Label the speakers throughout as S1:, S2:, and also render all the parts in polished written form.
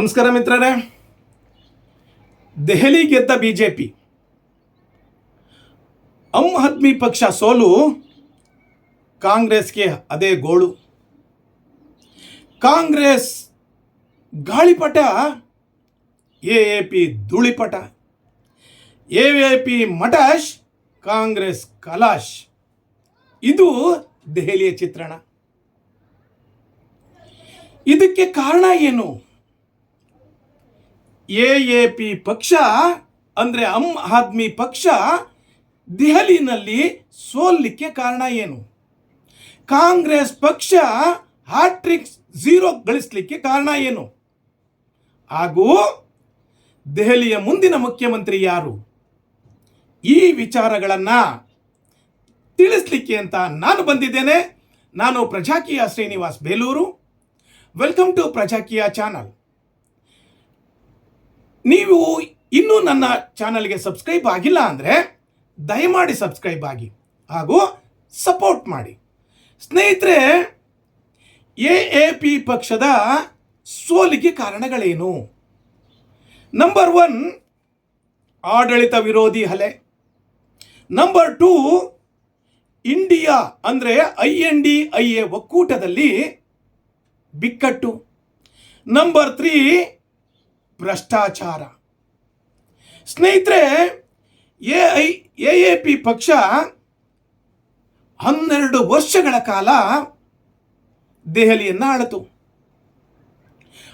S1: ನಮಸ್ಕಾರ ಮಿತ್ರರೇ. ದೆಹಲಿ ಗೆದ್ದ ಬಿಜೆಪಿ, ಆಮ್ ಆದ್ಮಿ ಪಕ್ಷ ಸೋಲು, ಕಾಂಗ್ರೆಸ್ಗೆ ಅದೇ ಗೋಳು. ಕಾಂಗ್ರೆಸ್ ಗಾಳಿಪಟ, ಎಎಪಿ ಧೂಳಿಪಟ. ಎಎಪಿ ಮಟಾಶ್, ಕಾಂಗ್ರೆಸ್ ಕಲಾಶ್. ಇದು ದೆಹಲಿಯ ಚಿತ್ರಣ. ಇದಕ್ಕೆ ಕಾರಣ ಏನು? ಎಎಪಿ ಪಕ್ಷ ಅಂದರೆ ಆಮ್ ಆದ್ಮಿ ಪಕ್ಷ ದೆಹಲಿನಲ್ಲಿ ಸೋಲಿಕ್ಕೆ ಕಾರಣ ಏನು? ಕಾಂಗ್ರೆಸ್ ಪಕ್ಷ ಹ್ಯಾಟ್ರಿಕ್ 0 ಗಳಿಸಲಿಕ್ಕೆ ಕಾರಣ ಏನು? ಹಾಗೂ ದೆಹಲಿಯ ಮುಂದಿನ ಮುಖ್ಯಮಂತ್ರಿ ಯಾರು? ಈ ವಿಚಾರಗಳನ್ನು ತಿಳಿಸ್ಲಿಕ್ಕೆ ಅಂತ ನಾನು ಬಂದಿದ್ದೇನೆ. ನಾನು Prajakiya Srinivas Belur. Welcome to Prajakiya channel. ನೀವು ಇನ್ನೂ ನನ್ನ ಚಾನಲ್ಗೆ ಸಬ್ಸ್ಕ್ರೈಬ್ ಆಗಿಲ್ಲ ಅಂದರೆ ದಯಮಾಡಿ ಸಬ್ಸ್ಕ್ರೈಬ್ ಆಗಿ ಹಾಗೂ ಸಪೋರ್ಟ್ ಮಾಡಿ. ಸ್ನೇಹಿತರೆ, ಎಎಪಿ ಪಕ್ಷದ ಸೋಲಿಗೆ ಕಾರಣಗಳೇನು? ನಂಬರ್ 1, ಆಡಳಿತ ವಿರೋಧಿ ಅಲೆ. ನಂಬರ್ 2, ಇಂಡಿಯಾ ಅಂದರೆ INDIA ಒಕ್ಕೂಟದಲ್ಲಿ ಬಿಕ್ಕಟ್ಟು. ನಂಬರ್ 3, ಭ್ರಷ್ಟಾಚಾರ. ಸ್ನೇಹಿತರೆ, ಎಎಪಿ ಪಕ್ಷ 12 ವರ್ಷಗಳ ಕಾಲ ದೆಹಲಿಯನ್ನು ಆಳಿತು.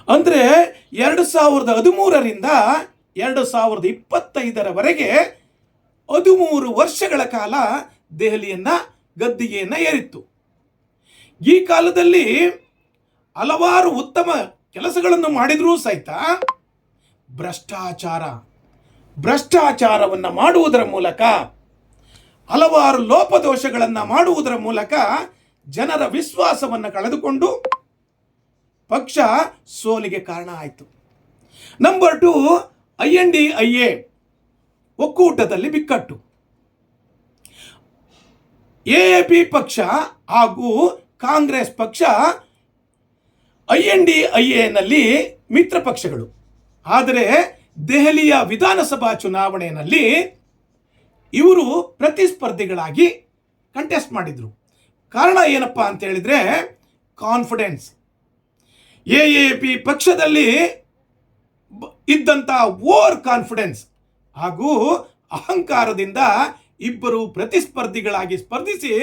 S1: ಅಂದರೆ 2013ರಿಂದ 2025ರವರೆಗೆ 13 ವರ್ಷಗಳ ಕಾಲ ದೆಹಲಿಯನ್ನು ಗದ್ದಿಗೆಯನ್ನು ಏರಿತ್ತು. ಈ ಕಾಲದಲ್ಲಿ ಹಲವಾರು ಉತ್ತಮ ಕೆಲಸಗಳನ್ನು ಮಾಡಿದರೂ ಸಹಿತ ಭ್ರಷ್ಟಾಚಾರವನ್ನು ಮಾಡುವುದರ ಮೂಲಕ, ಹಲವಾರು ಲೋಪದೋಷಗಳನ್ನು ಮಾಡುವುದರ ಮೂಲಕ ಜನರ ವಿಶ್ವಾಸವನ್ನು ಕಳೆದುಕೊಂಡು ಪಕ್ಷ ಸೋಲಿಗೆ ಕಾರಣ ಆಯಿತು. ನಂಬರ್ 2, INDIA ಒಕ್ಕೂಟದಲ್ಲಿ ಬಿಕ್ಕಟ್ಟು. ಎಎಪಿ ಪಕ್ಷ ಹಾಗೂ ಕಾಂಗ್ರೆಸ್ ಪಕ್ಷ INDIAನಲ್ಲಿ ಮಿತ್ರ ಪಕ್ಷಗಳು. ಆದರೆ ದೆಹಲಿಯ ವಿಧಾನಸಭಾ ಚುನಾವಣೆಯಲ್ಲಿ ಇವರು ಪ್ರತಿಸ್ಪರ್ಧಿಗಳಾಗಿ ಕಂಟೆಸ್ಟ್ ಮಾಡಿದರು. ಕಾರಣ ಏನಪ್ಪ ಅಂತ ಹೇಳಿದರೆ ಕಾನ್ಫಿಡೆನ್ಸ್. ಎಎಪಿ ಪಕ್ಷದಲ್ಲಿ ಇದ್ದಂಥ ಓವರ್ ಕಾನ್ಫಿಡೆನ್ಸ್ ಹಾಗೂ ಅಹಂಕಾರದಿಂದ ಇಬ್ಬರು ಪ್ರತಿಸ್ಪರ್ಧಿಗಳಾಗಿ ಸ್ಪರ್ಧಿಸಿ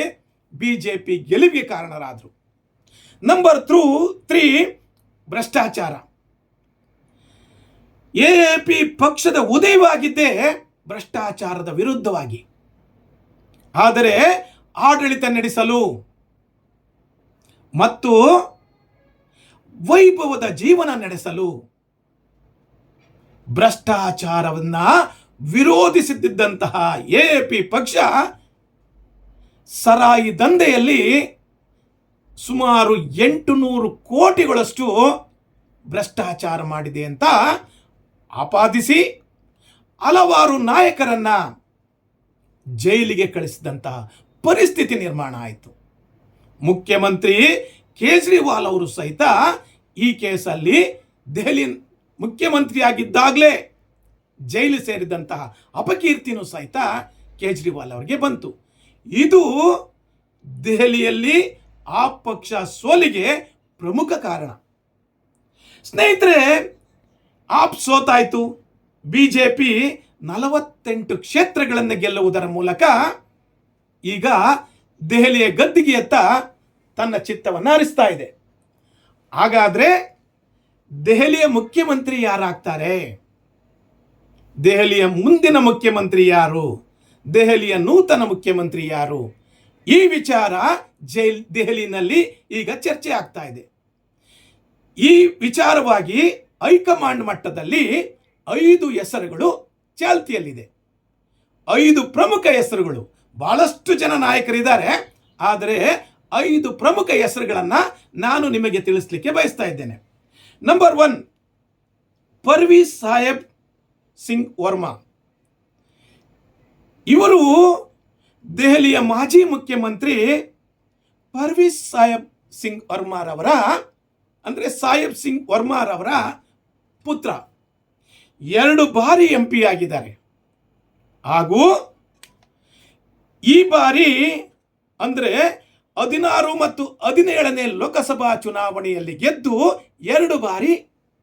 S1: ಬಿಜೆಪಿ ಗೆಲುವಿಗೆ ಕಾರಣರಾದರು. ನಂಬರ್ 3, ಭ್ರಷ್ಟಾಚಾರ. ಎಎಪಿ ಪಕ್ಷದ ಉದಯವಾಗಿದ್ದೇ ಭ್ರಷ್ಟಾಚಾರದ ವಿರುದ್ಧವಾಗಿ. ಆದರೆ ಆಡಳಿತ ನಡೆಸಲು ಮತ್ತು ವೈಭವದ ಜೀವನ ನಡೆಸಲು ಭ್ರಷ್ಟಾಚಾರವನ್ನು ವಿರೋಧಿಸುತ್ತಿದ್ದಂತಹ ಎಎಪಿ ಪಕ್ಷ ಸರಾಯಿ ದಂಧೆಯಲ್ಲಿ ಸುಮಾರು 800 ಕೋಟಿಗಳಷ್ಟು ಭ್ರಷ್ಟಾಚಾರ ಮಾಡಿದೆ ಅಂತ ಆಪಾದಿಸಿ ಹಲವಾರು ನಾಯಕರನ್ನ ಜೈಲಿಗೆ ಕಳಿಸಿದಂತಹ ಪರಿಸ್ಥಿತಿ ನಿರ್ಮಾಣ ಆಯಿತು. ಮುಖ್ಯಮಂತ್ರಿ ಕೇಜ್ರಿವಾಲ್ ಅವರು ಸಹಿತ ಈ ಕೇಸಲ್ಲಿ ದೆಹಲಿ ಮುಖ್ಯಮಂತ್ರಿಯಾಗಿದ್ದಾಗಲೇ ಜೈಲು ಸೇರಿದಂತಹ ಅಪಕೀರ್ತಿನೂ ಸಹಿತ ಕೇಜ್ರಿವಾಲ್ ಅವರಿಗೆ ಬಂತು. ಇದು ದೆಹಲಿಯಲ್ಲಿ ಆ ಪಕ್ಷ ಸೋಲಿಗೆ ಪ್ರಮುಖ ಕಾರಣ. ಸ್ನೇಹಿತರೆ, ಆಪ್ ಸೋತಾಯಿತು. ಬಿಜೆಪಿ 48 ಕ್ಷೇತ್ರಗಳನ್ನು ಗೆಲ್ಲುವುದರ ಮೂಲಕ ಈಗ ದೆಹಲಿಯ ಗದ್ದಿಗೆಯತ್ತ ತನ್ನ ಚಿತ್ತವನ್ನು ಹರಿಸ್ತಾ ಇದೆ. ಹಾಗಾದರೆ ದೆಹಲಿಯ ಮುಖ್ಯಮಂತ್ರಿ ಯಾರಾಗ್ತಾರೆ? ದೆಹಲಿಯ ಮುಂದಿನ ಮುಖ್ಯಮಂತ್ರಿ ಯಾರು? ದೆಹಲಿಯ ನೂತನ ಮುಖ್ಯಮಂತ್ರಿ ಯಾರು? ಈ ವಿಚಾರ ದೆಹಲಿನಲ್ಲಿ ಈಗ ಚರ್ಚೆ ಆಗ್ತಾ ಇದೆ. ಈ ವಿಚಾರವಾಗಿ ಹೈಕಮಾಂಡ್ ಮಟ್ಟದಲ್ಲಿ 5 ಹೆಸರುಗಳು ಚಾಲ್ತಿಯಲ್ಲಿದೆ. 5 ಪ್ರಮುಖ ಹೆಸರುಗಳು. ಬಹಳಷ್ಟು ಜನ ನಾಯಕರಿದ್ದಾರೆ, ಆದರೆ 5 ಪ್ರಮುಖ ಹೆಸರುಗಳನ್ನು ನಾನು ನಿಮಗೆ ತಿಳಿಸಲಿಕ್ಕೆ ಬಯಸ್ತಾ ಇದ್ದೇನೆ. ನಂಬರ್ 1, ಪರ್ವೇಜ್ ಸಾಹೇಬ್ ಸಿಂಗ್ ವರ್ಮಾ. ಇವರು ದೆಹಲಿಯ ಮಾಜಿ ಮುಖ್ಯಮಂತ್ರಿ ಪರ್ವೇಜ್ ಸಾಹೇಬ್ ಸಿಂಗ್ ವರ್ಮಾರವರ ಅಂದರೆ ಸಾಹೇಬ್ ಸಿಂಗ್ ವರ್ಮಾರವರ ಪುತ್ರ 2 ಬಾರಿ MP ಆಗಿದ್ದಾರೆ. ಹಾಗೂ ಈ ಬಾರಿ ಅಂದರೆ 16 ಮತ್ತು 17ನೇ ಲೋಕಸಭಾ ಚುನಾವಣೆಯಲ್ಲಿ ಗೆದ್ದು 2 ಬಾರಿ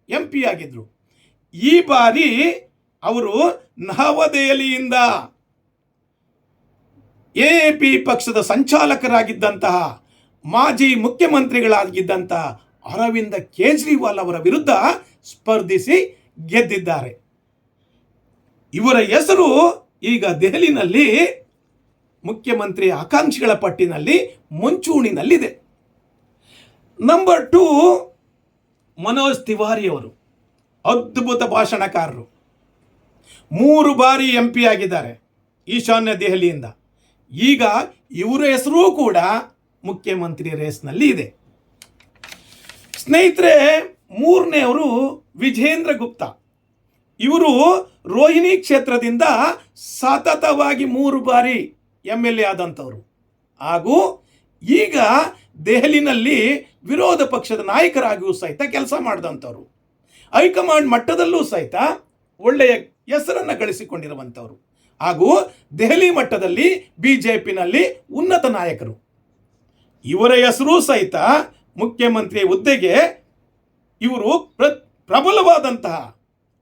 S1: MP ಆಗಿದ್ರು. ಈ ಬಾರಿ ಅವರು ನವದೆಹಲಿಯಿಂದ AAP ಪಕ್ಷದ ಸಂಚಾಲಕರಾಗಿದ್ದಂತಹ ಮಾಜಿ ಮುಖ್ಯಮಂತ್ರಿಗಳಾಗಿದ್ದಂತಹ ಅರವಿಂದ ಕೇಜ್ರಿವಾಲ್ ಅವರ ವಿರುದ್ಧ ಸ್ಪರ್ಧಿಸಿ ಗೆದ್ದಿದ್ದಾರೆ. ಇವರ ಹೆಸರು ಈಗ ದೆಹಲಿನಲ್ಲಿ ಮುಖ್ಯಮಂತ್ರಿ ಆಕಾಂಕ್ಷಿಗಳ ಪಟ್ಟಿನಲ್ಲಿ ಮುಂಚೂಣಿನಲ್ಲಿದೆ. ನಂಬರ್ 2 ಮನೋಜ್ ತಿವಾರಿ ಅವರು ಅದ್ಭುತ ಭಾಷಣಕಾರರು. 3 ಬಾರಿ MP ಆಗಿದ್ದಾರೆ ಈಶಾನ್ಯ ದೆಹಲಿಯಿಂದ. ಈಗ ಇವರ ಹೆಸರು ಕೂಡ ಮುಖ್ಯಮಂತ್ರಿ ರೇಸ್ನಲ್ಲಿ ಇದೆ. ಸ್ನೇಹಿತರೆ, 3ನೇವರು ವಿಜೇಂದ್ರ ಗುಪ್ತಾ. ಇವರು ರೋಹಿಣಿ ಕ್ಷೇತ್ರದಿಂದ ಸತತವಾಗಿ 3 ಬಾರಿ MLA ಆದಂಥವರು. ಹಾಗೂ ಈಗ ದೆಹಲಿನಲ್ಲಿ ವಿರೋಧ ಪಕ್ಷದ ನಾಯಕರಾಗಿಯೂ ಸಹಿತ ಕೆಲಸ ಮಾಡಿದಂಥವ್ರು. ಹೈಕಮಾಂಡ್ ಮಟ್ಟದಲ್ಲೂ ಸಹಿತ ಒಳ್ಳೆಯ ಹೆಸರನ್ನು ಗಳಿಸಿಕೊಂಡಿರುವಂಥವ್ರು. ಹಾಗೂ ದೆಹಲಿ ಮಟ್ಟದಲ್ಲಿ BJPನಲ್ಲಿ ಉನ್ನತ ನಾಯಕರು. ಇವರ ಹೆಸರು ಸಹಿತ ಮುಖ್ಯಮಂತ್ರಿ ಹುದ್ದೆಗೆ ಇವರು ಪ್ರಬಲವಾದಂತಹ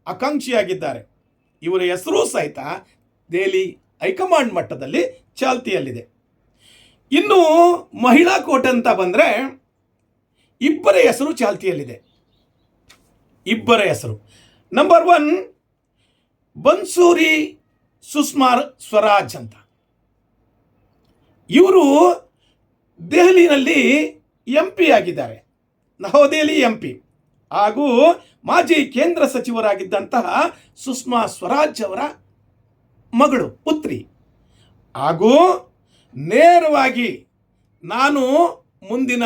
S1: ಆಕಾಂಕ್ಷಿಯಾಗಿದ್ದಾರೆ. ಇವರ ಹೆಸರು ಸಹಿತ ದೆಹಲಿ ಹೈಕಮಾಂಡ್ ಮಟ್ಟದಲ್ಲಿ ಚಾಲ್ತಿಯಲ್ಲಿದೆ. ಇನ್ನು ಮಹಿಳಾ ಕೋಟ್ ಅಂತ ಬಂದರೆ ಇಬ್ಬರ ಹೆಸರು ಚಾಲ್ತಿಯಲ್ಲಿದೆ. ಇಬ್ಬರ ಹೆಸರು ನಂಬರ್ 1 ಬನ್ಸೂರಿ ಸುಷ್ಮಾ ಸ್ವರಾಜ್ ಅಂತ. ಇವರು ದೆಹಲಿನಲ್ಲಿ MP ಆಗಿದ್ದಾರೆ, ನವದೆಹಲಿ MP. ಹಾಗೂ ಮಾಜಿ ಕೇಂದ್ರ ಸಚಿವರಾಗಿದ್ದಂತಹ ಸುಷ್ಮಾ ಸ್ವರಾಜ್ ಅವರ ಮಗಳು, ಪುತ್ರಿ. ಹಾಗೂ ನೇರವಾಗಿ ನಾನು ಮುಂದಿನ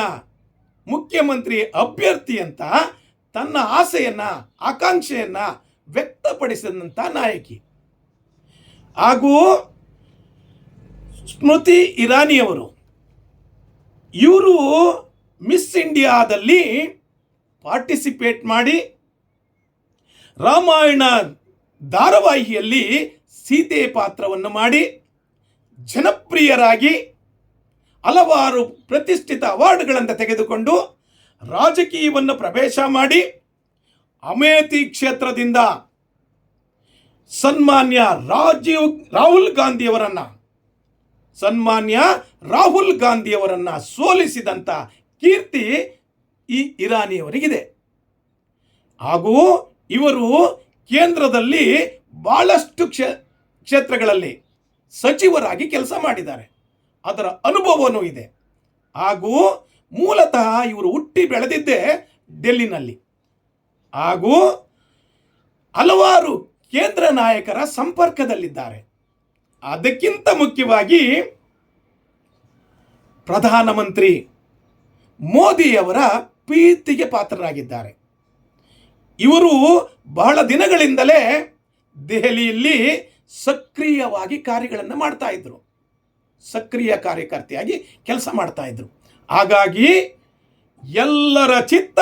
S1: ಮುಖ್ಯಮಂತ್ರಿ ಅಭ್ಯರ್ಥಿ ಅಂತ ತನ್ನ ಆಸೆಯನ್ನು ಆಕಾಂಕ್ಷೆಯನ್ನು ವ್ಯಕ್ತಪಡಿಸಿದಂಥ ನಾಯಕಿ. ಹಾಗೂ ಸ್ಮೃತಿ ಇರಾನಿಯವರು, ಇವರು ಮಿಸ್ ಇಂಡಿಯಾದಲ್ಲಿ ಪಾರ್ಟಿಸಿಪೇಟ್ ಮಾಡಿ ರಾಮಾಯಣ ಧಾರಾವಾಹಿಯಲ್ಲಿ ಸೀತೆ ಪಾತ್ರವನ್ನು ಮಾಡಿ ಜನಪ್ರಿಯರಾಗಿ ಹಲವಾರು ಪ್ರತಿಷ್ಠಿತ ಅವಾರ್ಡ್ಗಳನ್ನು ತೆಗೆದುಕೊಂಡು ರಾಜಕೀಯವನ್ನು ಪ್ರವೇಶ ಮಾಡಿ ಅಮೇಥಿ ಕ್ಷೇತ್ರದಿಂದ ಸನ್ಮಾನ್ಯ ರಾಹುಲ್ ಗಾಂಧಿಯವರನ್ನು ಸೋಲಿಸಿದಂಥ ಕೀರ್ತಿ ಈ ಇರಾನಿಯವರಿಗಿದೆ. ಹಾಗೂ ಇವರು ಕೇಂದ್ರದಲ್ಲಿ ಬಹಳಷ್ಟು ಕ್ಷೇತ್ರಗಳಲ್ಲಿ ಸಚಿವರಾಗಿ ಕೆಲಸ ಮಾಡಿದ್ದಾರೆ, ಅದರ ಅನುಭವವೂ ಇದೆ. ಹಾಗೂ ಮೂಲತಃ ಇವರು ಹುಟ್ಟಿ ಬೆಳೆದಿದ್ದೇ ಡೆಲ್ಲಿನಲ್ಲಿ. ಹಾಗೂ ಹಲವಾರು ಕೇಂದ್ರ ನಾಯಕರ ಸಂಪರ್ಕದಲ್ಲಿದ್ದಾರೆ. ಅದಕ್ಕಿಂತ ಮುಖ್ಯವಾಗಿ ಪ್ರಧಾನಮಂತ್ರಿ ಮೋದಿಯವರ ಪ್ರೀತಿಗೆ ಪಾತ್ರರಾಗಿದ್ದಾರೆ. ಇವರು ಬಹಳ ದಿನಗಳಿಂದಲೇ ದೆಹಲಿಯಲ್ಲಿ ಸಕ್ರಿಯವಾಗಿ ಕಾರ್ಯಗಳನ್ನು ಮಾಡ್ತಾ ಇದ್ರು, ಸಕ್ರಿಯ ಕಾರ್ಯಕರ್ತೆಯಾಗಿ ಕೆಲಸ ಮಾಡ್ತಾ ಇದ್ರು. ಹಾಗಾಗಿ ಎಲ್ಲರ ಚಿತ್ತ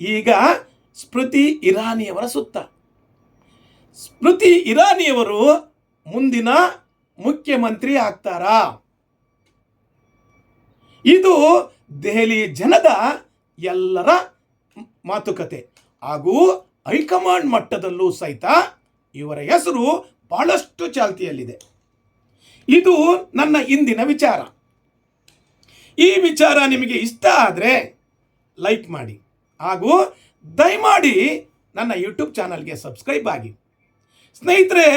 S1: ಈಗ ಸ್ಮೃತಿ ಇರಾನಿಯವರ ಸುತ್ತ. ಸ್ಮೃತಿ ಇರಾನಿಯವರು ಮುಂದಿನ ಮುಖ್ಯಮಂತ್ರಿ ಆಗ್ತಾರಾ? ಇದು ದೆಹಲಿ ಜನದ ಎಲ್ಲರ ಮಾತುಕತೆ. ಹಾಗೂ ಹೈಕಮಾಂಡ್ ಮಟ್ಟದಲ್ಲೂ ಸಹಿತ ಇವರ ಹೆಸರು ಬಹಳಷ್ಟು ಚಾಲ್ತಿಯಲ್ಲಿದೆ. ಇದು ನನ್ನ ಇಂದಿನ ವಿಚಾರ. ಈ ವಿಚಾರ ನಿಮಗೆ ಇಷ್ಟ ಆದರೆ ಲೈಕ್ ಮಾಡಿ, ಹಾಗೂ ದಯಮಾಡಿ ನನ್ನ ಯೂಟ್ಯೂಬ್ ಚಾನಲ್ಗೆ ಸಬ್ಸ್ಕ್ರೈಬ್ ಆಗಿ. ಸ್ನೇಹಿತರೆ,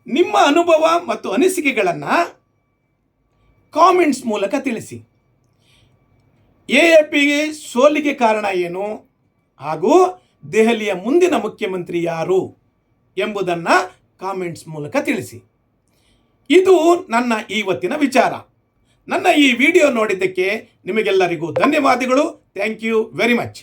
S1: ನಿಮ್ಮ ಅನುಭವ ಮತ್ತು ಅನಿಸಿಕೆಗಳನ್ನು ಕಾಮೆಂಟ್ಸ್ ಮೂಲಕ ತಿಳಿಸಿ. AAPಗೆ ಸೋಲಿಗೆ ಕಾರಣ ಏನು, ಹಾಗೂ ದೆಹಲಿಯ ಮುಂದಿನ ಮುಖ್ಯಮಂತ್ರಿ ಯಾರು ಎಂಬುದನ್ನು ಕಾಮೆಂಟ್ಸ್ ಮೂಲಕ ತಿಳಿಸಿ. ಇದು ನನ್ನ ಇವತ್ತಿನ ವಿಚಾರ. ನನ್ನ ಈ ವಿಡಿಯೋ ನೋಡಿದ್ದಕ್ಕೆ ನಿಮಗೆಲ್ಲರಿಗೂ ಧನ್ಯವಾದಗಳು. Thank you very much.